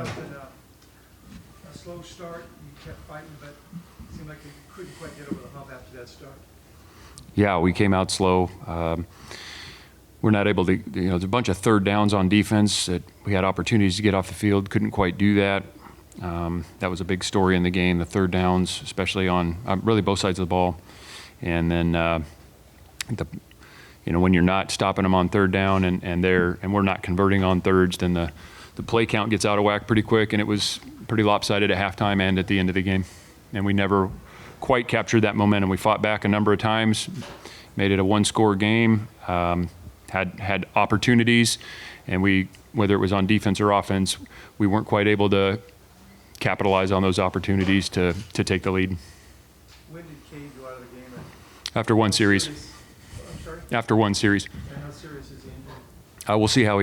felt a slow start. You kept fighting, but it seemed like you couldn't quite get over the hump after that start. Yeah, we came out slow. We're not able to, there's a bunch of third downs on defense that we had opportunities to get off the field, couldn't quite do that. That was a big story in the game, the third downs, especially on really both sides of the ball. And then, when you're not stopping them on third down and we're not converting on thirds, then the play count gets out of whack pretty quick, and it was pretty lopsided at halftime and at the end of the game. And we never quite captured that momentum. We fought back a number of times, made it a one-score game, had opportunities, and whether it was on defense or offense, we weren't quite able to capitalize on those opportunities to take the lead. When did Cade go out of the game? After one series. I'm sorry? After one series. And how serious is the injury? We'll see how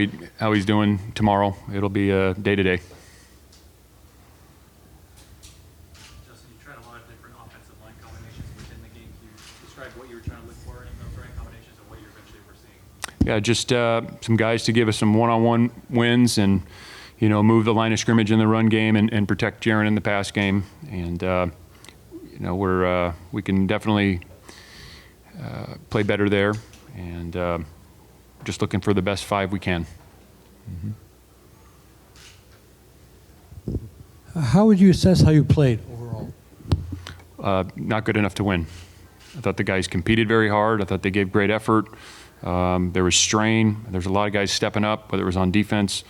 he's doing tomorrow. It'll be day to day. Justin, you tried a lot of different offensive line combinations within the game. Can you describe what you were trying to look for in those right combinations and what you eventually were seeing? Yeah, just some guys to give us some one-on-one wins and, move the line of scrimmage in the run game and protect Jacqlyn in the pass game. And, we can definitely play better there. And just looking for the best 5 we can. How would you assess how you played overall? Not good enough to win. I thought the guys competed very hard. I thought they gave great effort. There was strain. There's a lot of guys stepping up, whether it was on defense,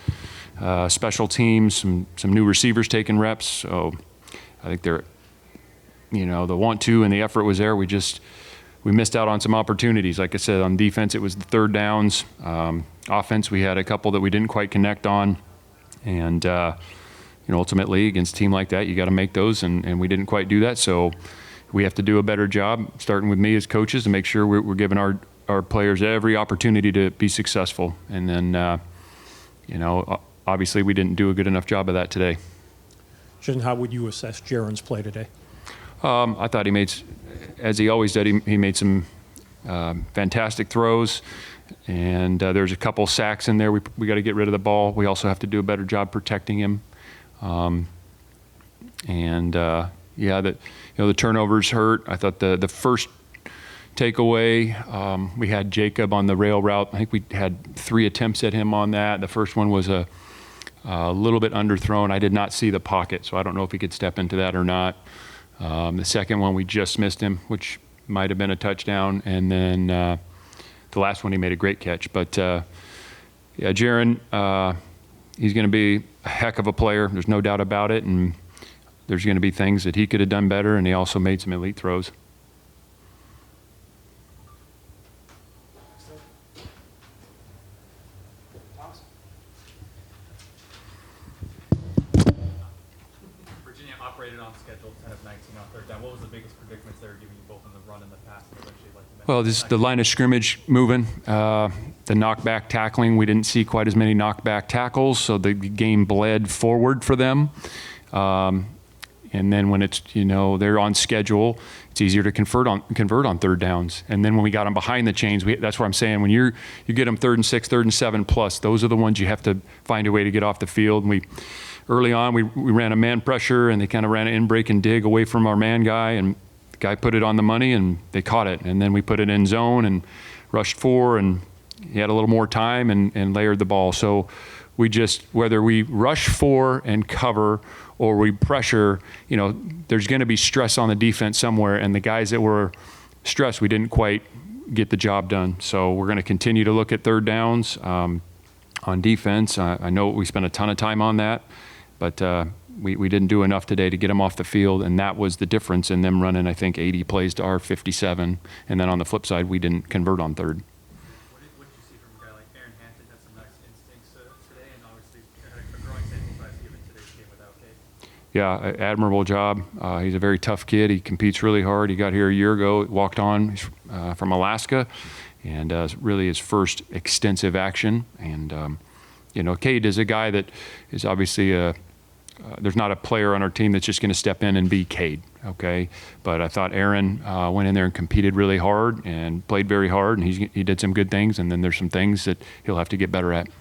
special teams, some new receivers taking reps. So I think the want to and the effort was there. We missed out on some opportunities. Like I said, on defense, it was the third downs. Offense, we had a couple that we didn't quite connect on. And, ultimately, against a team like that, you got to make those, and we didn't quite do that. So we have to do a better job, starting with me as coaches, to make sure we're giving our players every opportunity to be successful. And then, obviously we didn't do a good enough job of that today. Justin, how would you assess Jacqlyn's play today? I thought he made, as he always did, he made some fantastic throws. And there's a couple sacks in there. We got to get rid of the ball. We also have to do a better job protecting him. The turnovers hurt. I thought the first takeaway, we had Jacob on the rail route. I think we had 3 attempts at him on that. The first one was a little bit underthrown. I did not see the pocket, so I don't know if he could step into that or not. The second one, we just missed him, which might have been a touchdown. And then the last one, he made a great catch. But, Jacqlyn, he's going to be a heck of a player. There's no doubt about it. And there's going to be things that he could have done better, and he also made some elite throws. Virginia operated on schedule, 10 of 19 on third down. What was the biggest predicaments they were giving you both in the run and the pass? And eventually, like you mentioned, Well, this is the line of scrimmage moving. The knockback tackling, we didn't see quite as many knockback tackles, so the game bled forward for them. And then when it's, they're on schedule, it's easier to convert on third downs. And then when we got them behind the chains, that's what I'm saying. When you get them 3rd and 6, 3rd and 7 plus, those are the ones you have to find a way to get off the field. And early on, we ran a man pressure, and they kind of ran an in-break and dig away from our man guy, and the guy put it on the money, and they caught it. And then we put it in zone and rushed 4, and he had a little more time and layered the ball. So whether we rush 4 and cover or we pressure, there's going to be stress on the defense somewhere. And the guys that were stressed, we didn't quite get the job done. So we're going to continue to look at third downs on defense. I know we spent a ton of time on that, but we didn't do enough today to get them off the field. And that was the difference in them running, I think, 80 plays to our 57. And then on the flip side, we didn't convert on third. What did you see from a guy like Aaron Hampton? Had some nice instincts today, and obviously had a growing sample size given today's game without Cade. Yeah, admirable job. He's a very tough kid. He competes really hard. He got here a year ago, walked on. He's from Alaska, and really his first extensive action. And, Cade is a guy that is obviously there's not a player on our team that's just going to step in and be Cade, okay? But I thought Aaron went in there and competed really hard and played very hard, and he did some good things, and then there's some things that he'll have to get better at.